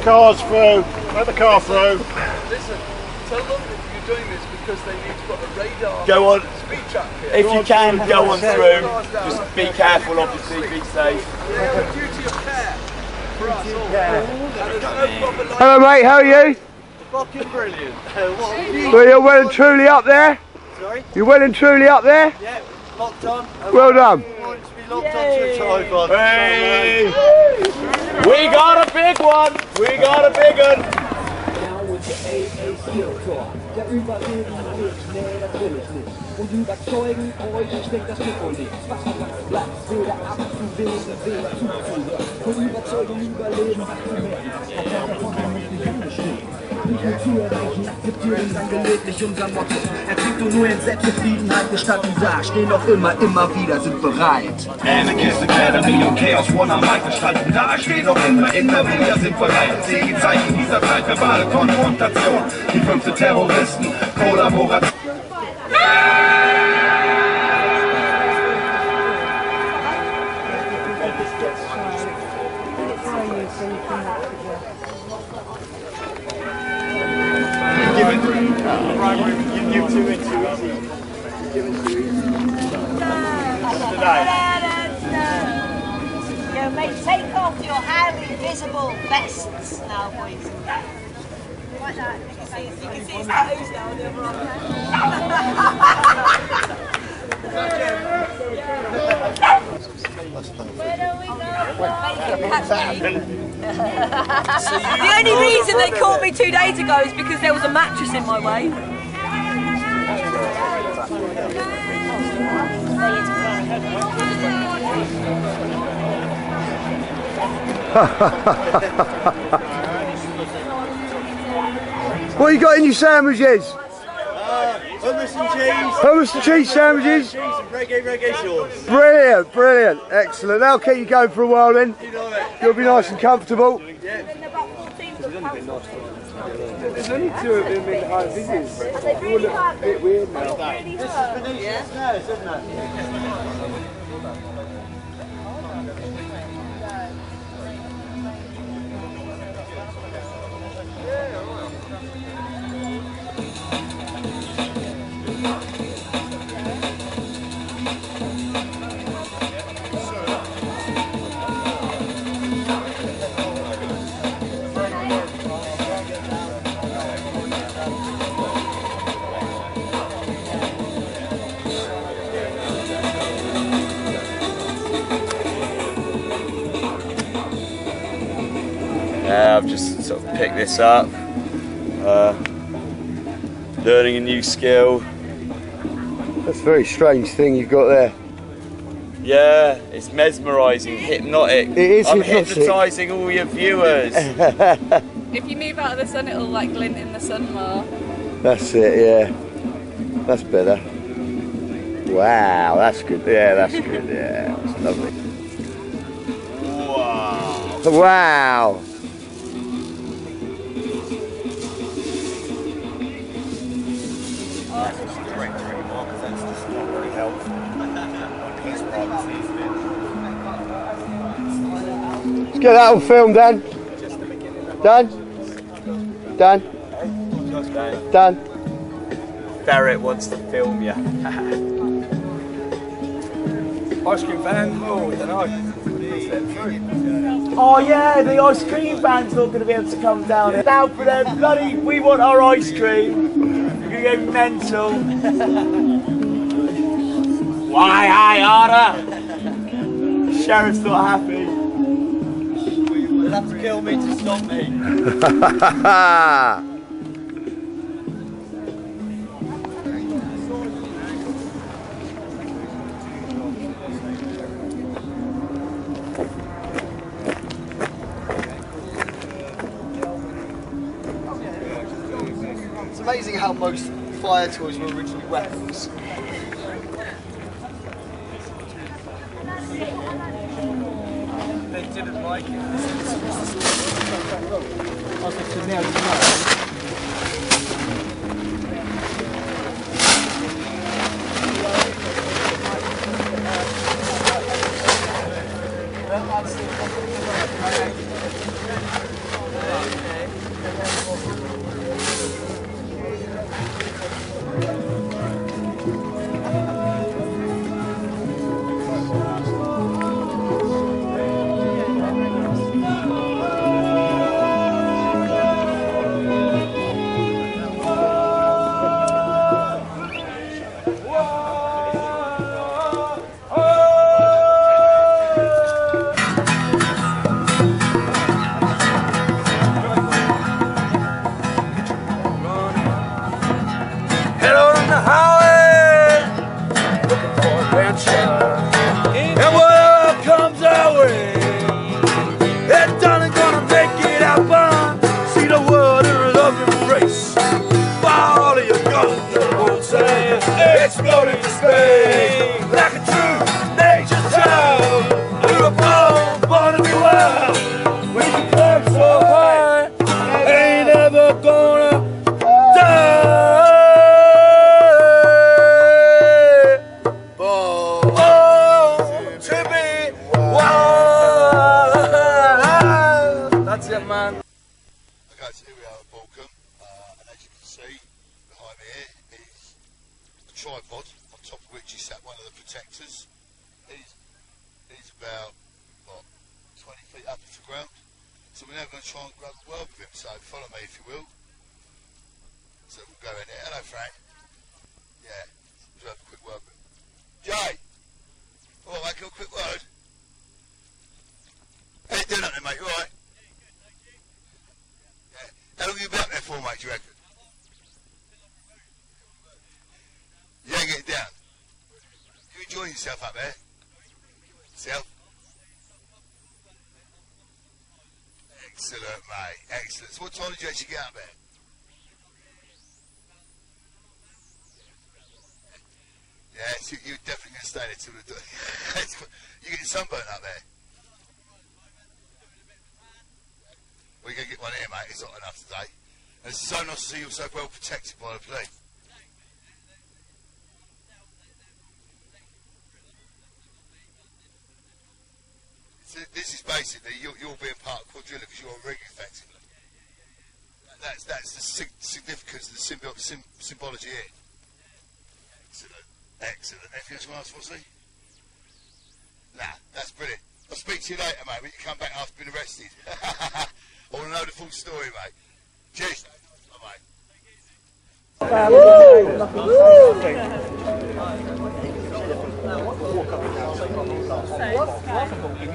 cars through. Let the car through. Listen, tell them you're doing this because they need to put a radar. Go on. Speed trap here. If you can, go on through. Just be careful, obviously, be safe. Yeah, a duty of care for us all. Hello mate, how are you? Fucking brilliant. Well, you're well and truly up there? Sorry? You're well and truly up there? Yeah, locked on. Well done. Want to be locked onto a tripod. Hey! We got a big one! We got a big one! Und überzeugen euch, steckt das Mikronet. Was auf das Blatt, weder abzuwählen, weder zuzuhören. Von Überzeugung überleben, was zu merken. Auf der Vorteil muss die Bühne stehen. Nicht nur zu erreichen, akzeptieren dann gelegentlich unser Motto. Erzählt du nur in Selbstzufriedenheit, wir standen da, stehen noch immer wieder, sind bereit. Anarchist Academy und Chaos One am Mic, wir standen da, stehen noch immer wieder, sind bereit. Sehen die Zeichen dieser Zeit, verbale Konfrontation. Die 5. Terroristen, Kollaboration. You two are too easy. Yeah, mate, take off your highly visible vests now, boys. Like that. You can see his tattoos now on the other arm. Where do we go? The only reason they caught me 2 days ago is because there was a mattress in my way. What you got in your sandwiches? Hummus and cheese. Hummus and cheese sandwiches? Cheese and reggae sauce. Brilliant, brilliant, excellent. That'll keep you going for a while then. You know it. You'll be nice and comfortable. Yeah. There's only 2 of them in the high visits. It will look a bit weird now. This is Venetia's nose, isn't it? I've just sort of picked this up, learning a new skill. That's a very strange thing you've got there. Yeah, it's mesmerising, hypnotic. It is I'm hypnotic. hypnotising all your viewers. If you move out of the sun, it'll like glint in the sun more. That's it, yeah. That's better. Wow, that's good. Yeah, that's good. Yeah, that's lovely. Wow. Wow. Let's get that on film, Dan. Dan? Dan? Dan? Barrett wants to film you. Ice cream van? Oh, I don't know. Oh yeah, the ice cream van's not going to be able to come down here. Down for them, bloody, we want our ice cream. We're going to go mental. Why, hi, Arda? Sheriff's not happy. They'll have to kill me to stop me. It's amazing how most fire toys were originally weapons. They didn't like it. guys, here we are at Balcombe, and as you can see behind me here is a tripod on top of which is sat one of the protectors. He's about, what, 20 feet up off the ground. So we're now going to try and grab a word with him, so follow me if you will. So we'll go in there. Hello Frank. Yeah, we'll have a quick word with him. Jay! Oh mate, got a quick word? How you doing up there mate, you alright? How long have you been up there for, mate, do you reckon? You ain't getting down? You enjoying yourself up there? Self? Excellent, mate, excellent. So what time did you actually get up there? Yeah, so you're definitely going to stay there till the day. You're getting sunburnt up there? We're going to get one here, mate. It's hot enough today. And it's so nice to see you so well protected by the police. So this is basically, you're being part of quadrilla because you're a rig, effectively. That's the significance of the symbology here. Excellent. Excellent. Anything else you want to ask for, see? Nah, that's brilliant. I'll speak to you later, mate, when you come back after being arrested. I want to know the full story, mate. Cheers. Bye-bye.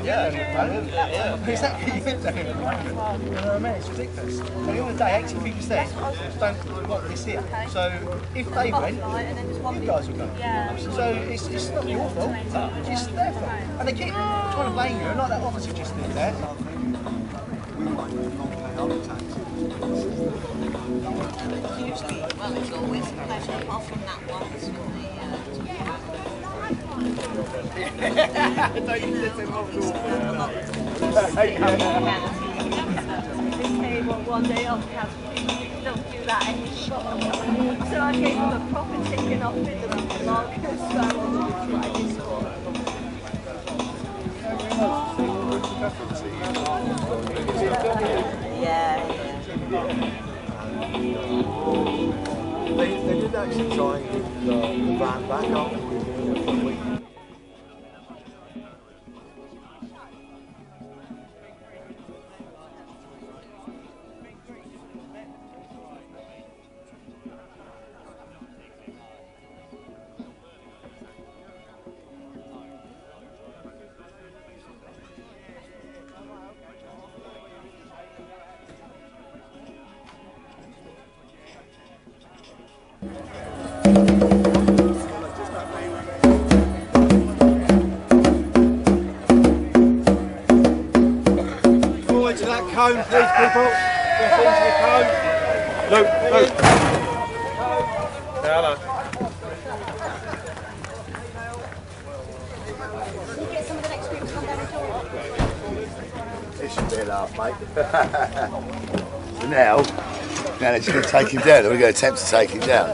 Yeah, exactly. You know what I mean? It's ridiculous. At the end of the day, 80 people there don't want this here. So if they went, you guys would go. So it's not your fault, it's their fault. And they keep trying to blame you, and like that officer just did there. Usually, well, it's always a pleasure, apart from that one with the one day off, don't do that anymore. So I gave him a proper ticking off with the log, so that's what I did for. Yeah. They did actually try and get the van back up. Forward to that cone, please, people. Get into the cone. Luke. Hello. Can you get some of the next group to come down and join? This should be a laugh, mate. So now they're just going to take him down. We're going to attempt to take him down.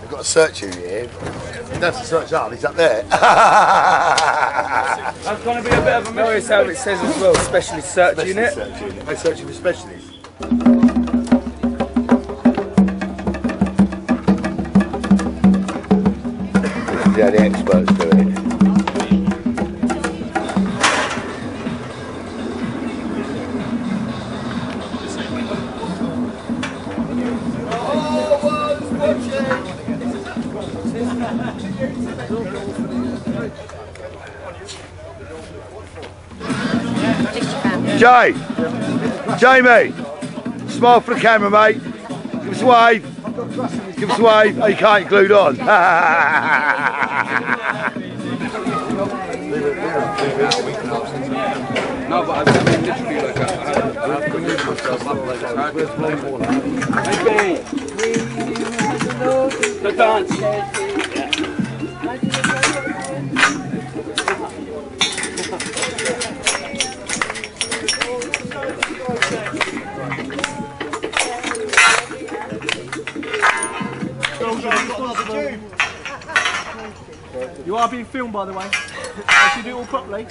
We've got a search unit here. He does the search up, he's up there. That's going to be a bit of a notice how it says as well, specialist search unit. They're searching for specialists. Yeah, the experts do it. Jay! Jamie! Smile for the camera, mate. Give us a wave. Give us a wave. Oh, you can't include on. No, but I've been literally like the dance. You are being filmed, by the way. I should do it all properly.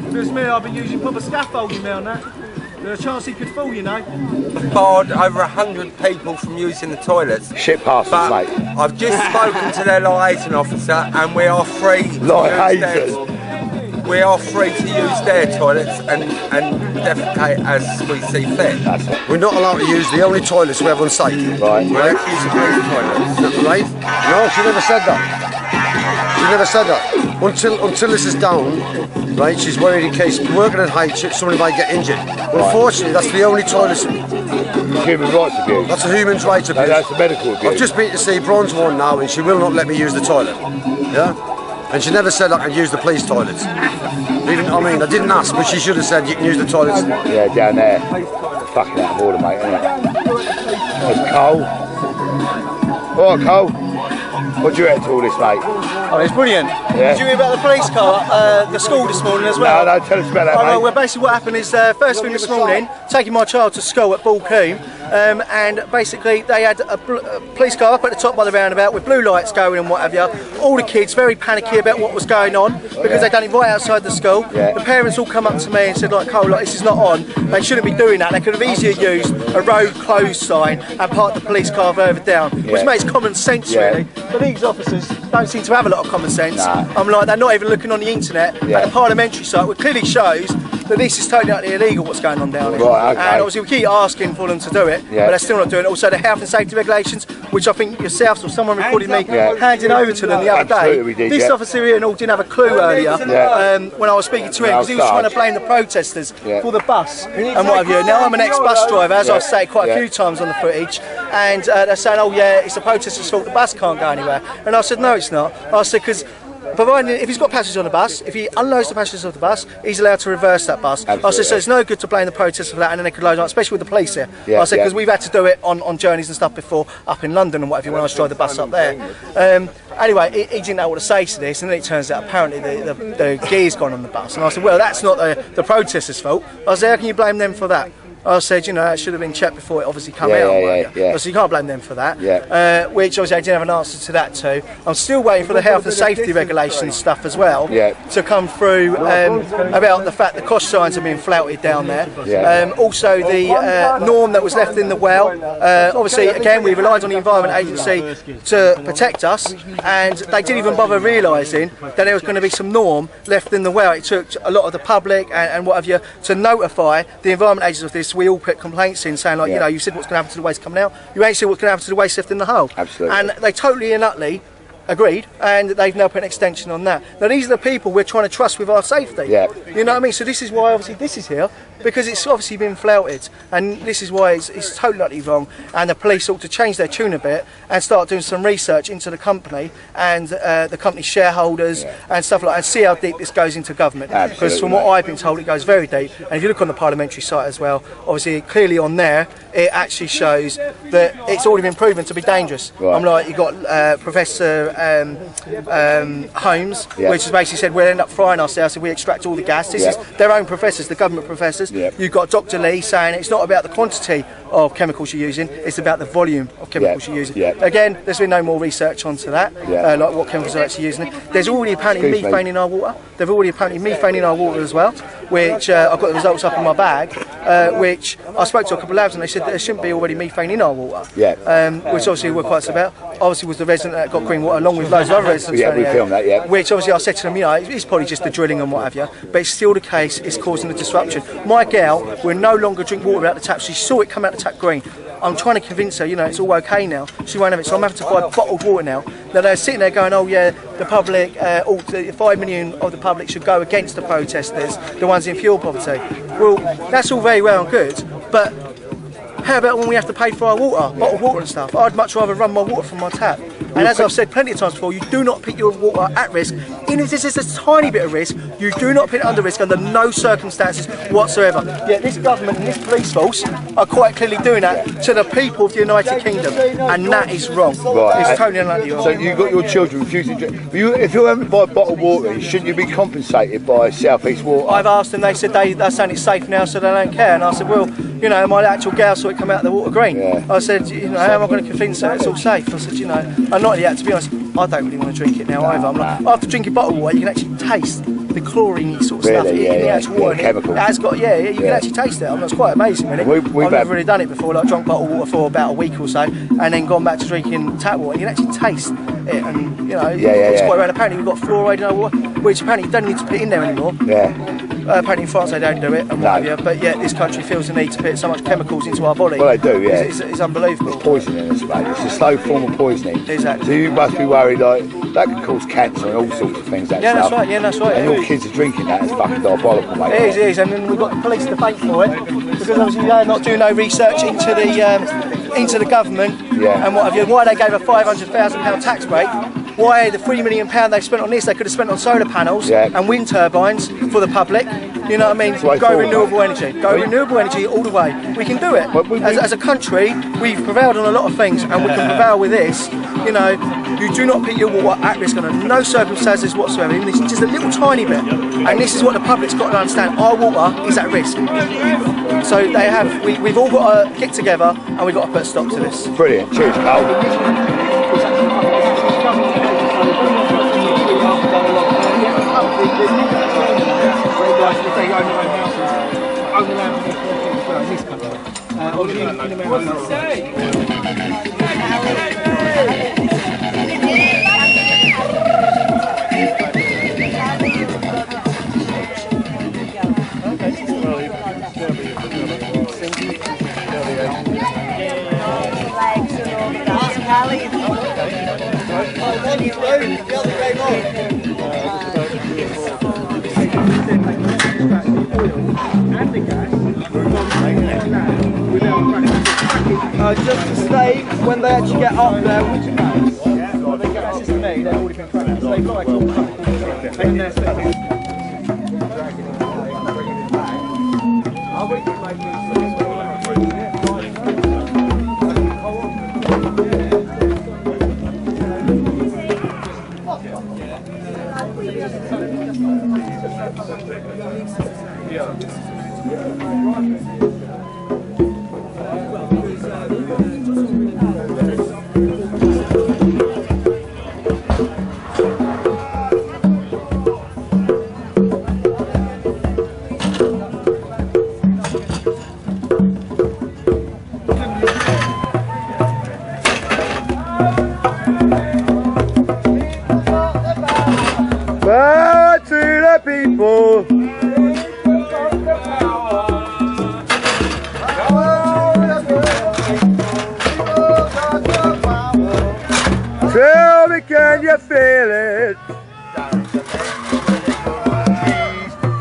If it's me, I'll be using proper scaffolding now and that. There's a chance he could fall, you know. Barred over 100 people from using the toilets. Shit passes, mate. I've just spoken to their liaison officer and we are free to use their toilets and defecate as we see fit. We're not allowed to use the only toilets we have on site. Right. We're allowed to use the police toilets. Right? No, she never said that. She never said that. Until this is down, right, she's worried in case working at height somebody might get injured. Unfortunately, that's the only toilet. Human rights abuse. That's a human rights abuse. That's a medical abuse. I've just been to see Bronze one now and she will not let me use the toilet. Yeah? And she never said I could use the police toilets. Even, I mean, I didn't ask, but she should have said you can use the toilets. Yeah, down there. Fucking out of order, mate, isn't it? There's Cole. Alright, Cole. What do you reckon to all this, mate? Oh, it's brilliant. Yeah. Did you hear about the police car at the school this morning as well? No, tell us about that, mate. Well, basically what happened is, first thing this morning, taking my child to school at Balcombe, and basically they had a police car up at the top by the roundabout with blue lights going and what have you. All the kids very panicky about what was going on because they'd done it right outside the school. Yeah. The parents all come up to me and said, like, Cole, like, this is not on. They shouldn't be doing that. They could have easier used a road closed sign and parked the police car further down, which makes common sense really. But these officers don't seem to have a lot of common sense. I'm like, they're not even looking on the internet at the parliamentary site, which clearly shows that this is totally utterly illegal what's going on down here. Right, okay. And obviously we keep asking for them to do it, but they're still not doing it. Also the health and safety regulations, which I think yourselves or someone recorded me handing over to them the other day. We did, this officer here didn't have a clue earlier when I was speaking to him, because he was trying to blame the protesters for the bus and what have you. Now I'm an ex-bus driver, as I've said quite a few times on the footage, and they're saying, oh yeah, it's the protesters' fault, the bus can't go anywhere. And I said, no it's not. I said, because providing if he's got passengers on the bus, if he unloads the passengers of the bus, he's allowed to reverse that bus. Absolutely. I said, so it's no good to blame the protesters for that, and then they could load up, especially with the police here. I said, because we've had to do it on journeys and stuff before, up in London and whatever, when I was driving the bus up there. Anyway, he didn't know what to say to this, and then it turns out apparently the gear's gone on the bus. And I said, well, that's not the protesters' fault. I said, how can you blame them for that? I said, you know, it should have been checked before it obviously come out. So you can't blame them for that. Which obviously I didn't have an answer to that too. I'm still waiting for the health and safety regulations stuff as well to come through about the fact the cost signs have been flouted down there. Also the norm that was left in the well. Obviously, again, we relied on the Environment Agency to protect us, and they didn't even bother realising that there was going to be some norm left in the well. It took a lot of the public and what have you to notify the Environment Agency of this. We all put complaints in saying, like, you know, you said what's going to happen to the waste coming out, you ain't said what's going to happen to the waste left in the hole. Absolutely. And they totally and utterly agreed, and they've now put an extension on that. Now these are the people we're trying to trust with our safety. You know what I mean? So this is why obviously this is here, because it's obviously been flouted, and this is why it's totally wrong, and the police ought to change their tune a bit and start doing some research into the company and the company shareholders and stuff like that, and see how deep this goes into government. Because from what I've been told, it goes very deep, and if you look on the parliamentary site as well, obviously clearly on there it actually shows that it's already been proven to be dangerous. I'm like, you've got Professor Holmes, which has basically said we'll end up frying ourselves if we extract all the gas. This is their own professors, the government professors. You've got Dr. Lee saying it's not about the quantity of chemicals you're using, it's about the volume of chemicals you're using. Again, there's been no more research onto that, like what chemicals are actually using. There's already apparently methane in our water. They've already apparently methane in our water as well, which I've got the results up in my bag, which I spoke to a couple of labs and they said that there shouldn't be already methane in our water. Which obviously we're quite about. Obviously was the resident that got green water along with loads of other residents. We filmed that, Which obviously I said to them, you know, it's probably just the drilling and what have you, but it's still the case, it's causing a disruption. My girl will no longer drink water out the tap. She saw it come out the tap green. I'm trying to convince her, you know, it's all okay now. She won't have it, so I'm having to buy bottled water now. Now they're sitting there going, oh yeah, the public, 5 million of the public should go against the protesters, the ones in fuel poverty. Well, that's all very well and good, but how about when we have to pay for our water, bottled water and stuff? I'd much rather run my water from my tap. And as I've said plenty of times before, you do not put your water at risk. Even if this is a tiny bit of risk, you do not put it under risk under no circumstances whatsoever. Yet this government and this police force are quite clearly doing that to the people of the United Kingdom, and that is wrong. It's totally unlikely wrong. So you've got your children refusing to drink. If you're having to buy bottled water, shouldn't you be compensated by South East Water? I've asked them, they said they're saying it's safe now, so they don't care. And I said, well, you know, my actual gal saw it come out of the water green. I said, you know, how am I going to convince her it's all safe? I said, you know, I'm not yet, to be honest, I don't really want to drink it now either. I'm like, after drinking bottled water, you can actually taste the chlorine sort of stuff in the actual water. Chemical. It has got, you can actually taste it. I mean, it's quite amazing, really. I've never really done it before. Like, drunk bottled water for about a week or so, and then gone back to drinking tap water. You can actually taste it, and you know, it's quite rare. Apparently, we've got fluoride in our water, which apparently you don't need to put in there anymore. Apparently in France they don't do it, and what have you, but yet this country feels the need to put so much chemicals into our body. Well, they do, yeah. It's unbelievable. It's poisoning us, mate. It's a slow form of poisoning. Exactly. So you must be worried, like, that could cause cancer and all sorts of things, that stuff. That's right. And your kids are drinking that, it's fucking diabolical, mate. It is, and then we've got the police to thank for it, because obviously they're not doing no research into the government and what have you. Why they gave a £500,000 tax break. Why the £3 million they've spent on this, they could have spent on solar panels and wind turbines for the public. You know what I mean? Go renewable energy. Go renewable energy all the way. We can do it. As a country, we've prevailed on a lot of things, and we can prevail with this. You know, you do not put your water at risk under no circumstances whatsoever. Even this is just a little tiny bit. And this is what the public's got to understand. Our water is at risk. So they have. We've all got to get together, and we've got to put a stop to this. Brilliant. Cheers, Carl. Just to say, when they actually get up there, when they get access to me, they've already been cracked. So they like all Power to the people. Tell me, can you feel it?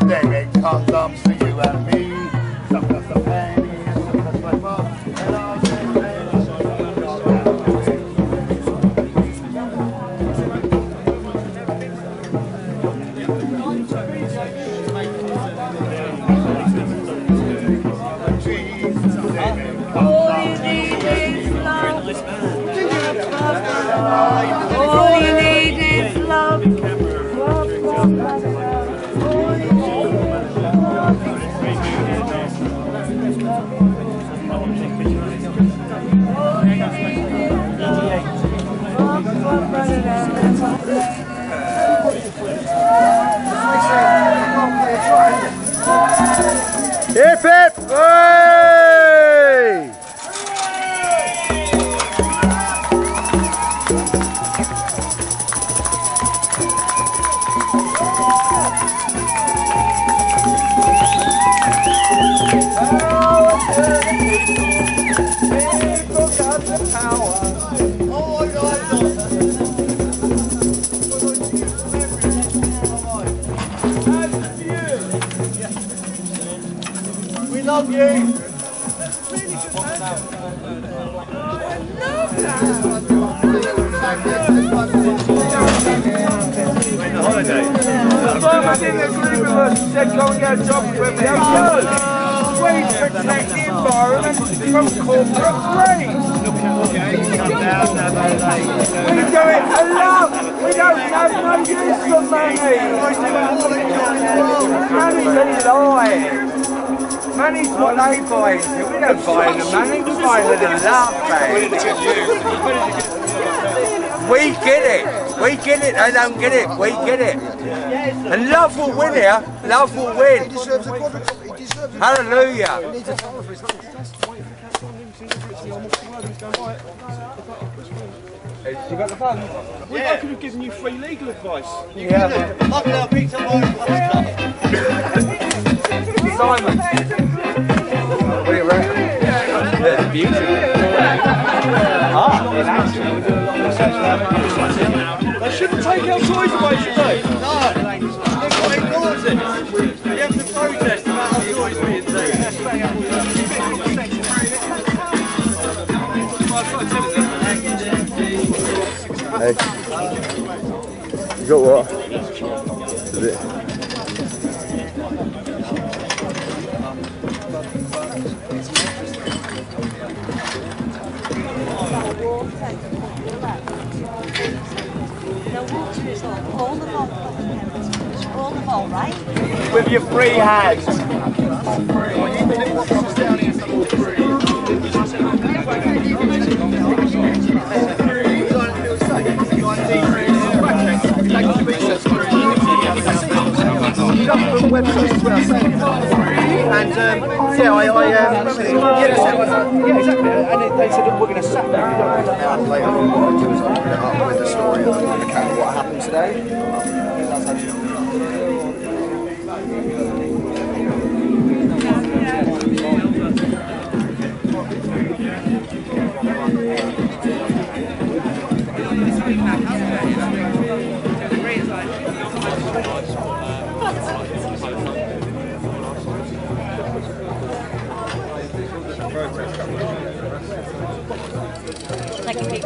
They make condoms for you and me. Suck us the pennies, suck us my mom. All you need is love. Hip hip! Hey! We love you. I didn't agree with us. She said go and get a job with me. We protect the environment from corporate greed. We do it for love. We don't have no use for money. Money's a lie. Money's what they buy into. We don't buy the money. We buy the love, man. We get it. We get it. They don't get it. We get it. And love will win here. Love will win. He deserves a quadruple. He deserves a Hallelujah. He needs a towel for his hands. You got the phone? We could have given you free legal advice. Yeah. Luckily I picked up my Simon. What do you reckon? Yeah, beautiful. They shouldn't take our toys away, should they? No. They've got indoors in. You have to protest about our toys being taken. Hey. You got what? Is it? All right. With your free hands. Websites as well, and yeah, exactly. And they said we're going to sack them. And later on, what I do is I put it up with the story of the account of what happened today. That's actually. Like a big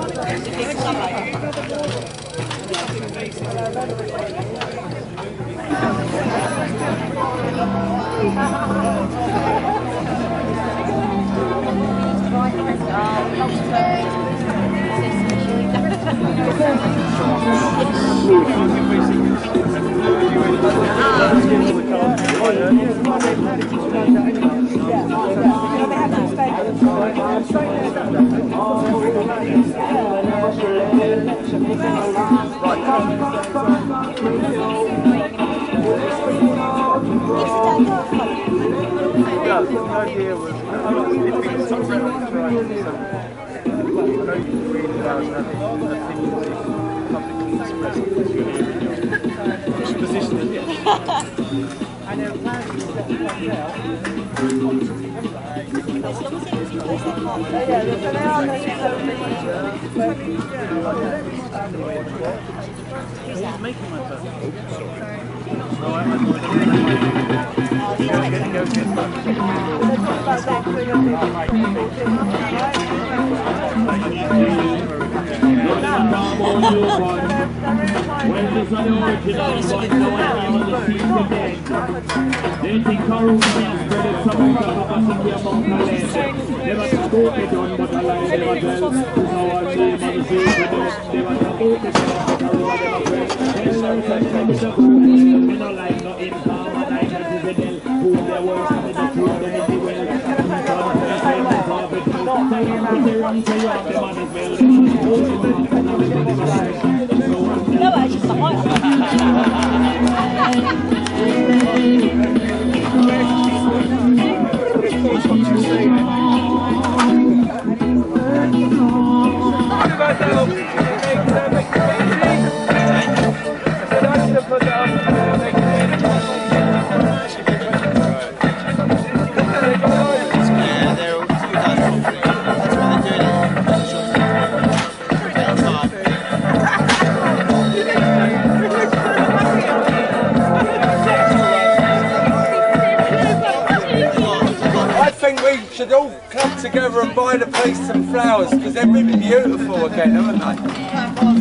should all come together and buy the place some flowers because they've been beautiful again, haven't they?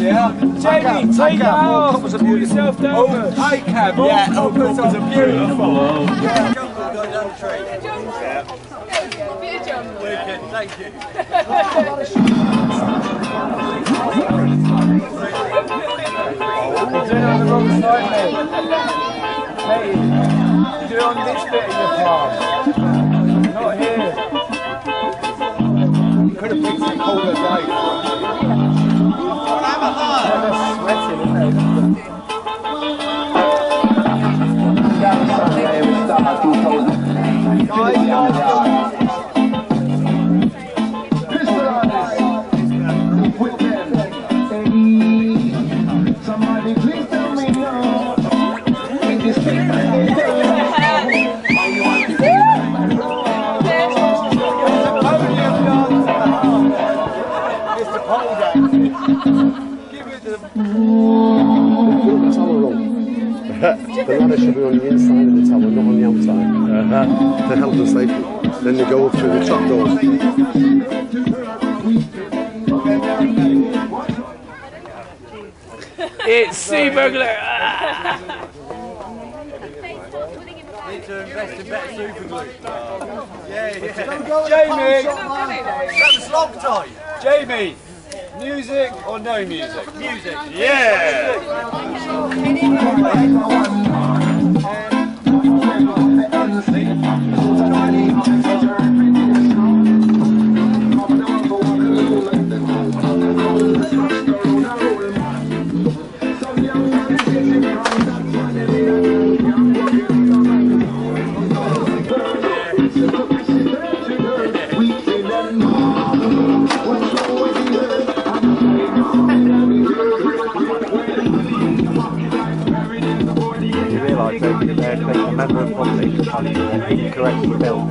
Yeah. Jamie, take it out. Pull yourself down. Oh, high cab, yeah. Oh, puppets are beautiful. Yeah. Bit of jungle. Wicked, thank you. You're doing it on the wrong side, mate. Mate, do it on this bit of your palm. Not here. Could have picked a colder day. Have a hug. Somebody please tell me no. Mr. Pole Dance. Give it the... Tower roll. The ladder should be on the inside of the tower, not on the outside. To help them safely. Then they go up through the trap doors. It's sea burglar! Need to invest in better super glue. Jamie! That was long time. Jamie! Music or no music? Music. Yeah! Correct film.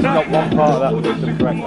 Not one part of that was correct.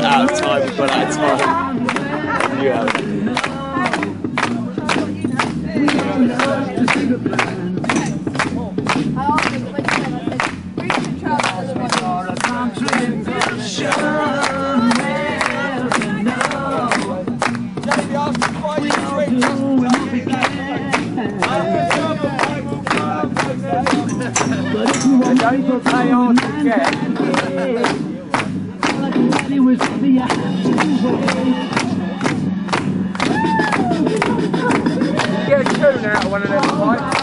Out of time, we've run out of time. Yeah. Don't play hard to get. Get a tune out of one of them fights.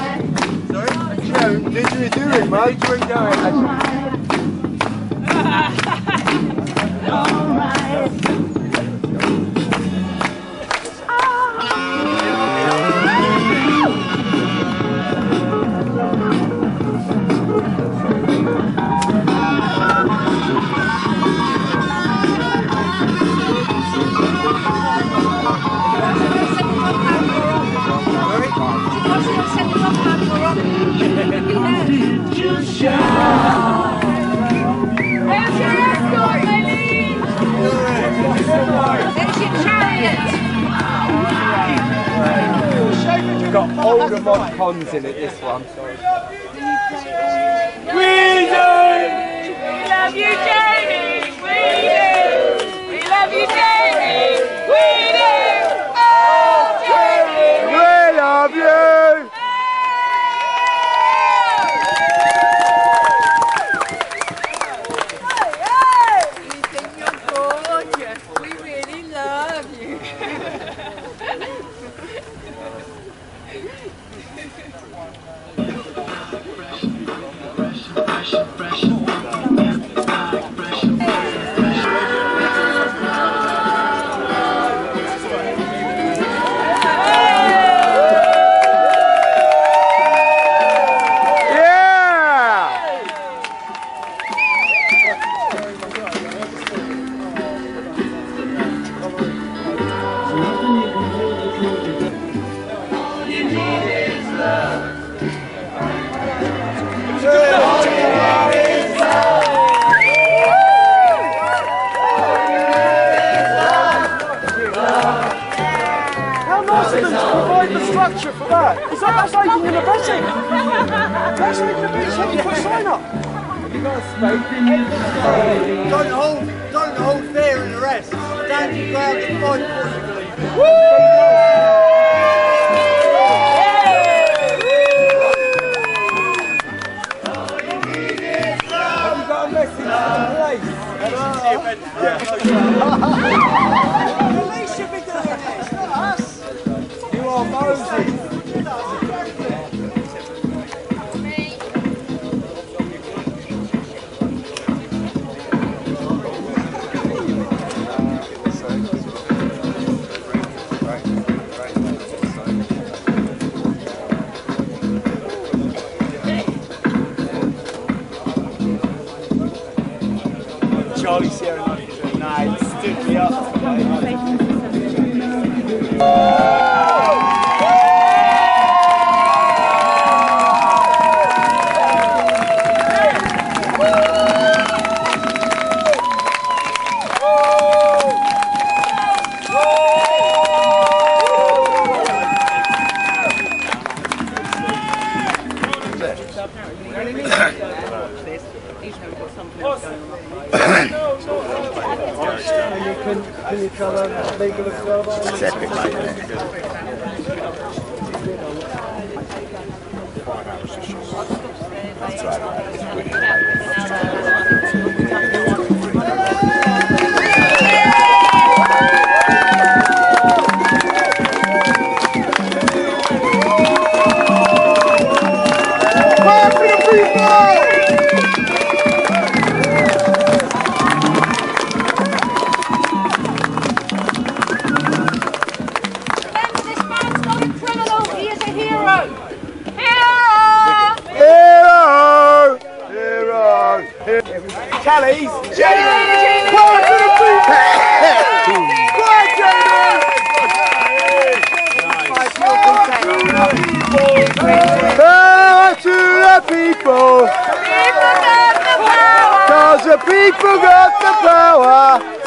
Sorry? A tune. Didgeridoo, mate. Didgeridoo. Got older mod cons in it, this one. We love you, Jamie! We do! We love you, Jamie! We do! Oh, Jamie! We love you! We think you're gorgeous. We really love you. How nice of them to provide the structure for that! That's like in the betting. That's like in the betting. You put a sign up. You got a space. Don't hold fear in the rest. Stand your ground and fight for what you believe in. Have you got a message to the police? The police should be doing this, not us. You are Moses. Charlie Sierra Night stood me up. Can you tell them legal observer? It's epic, mate, isn't it? That's right. It's wicked. Kelly's Jamie! Power to the people! Power to the people! Cause the people got the power!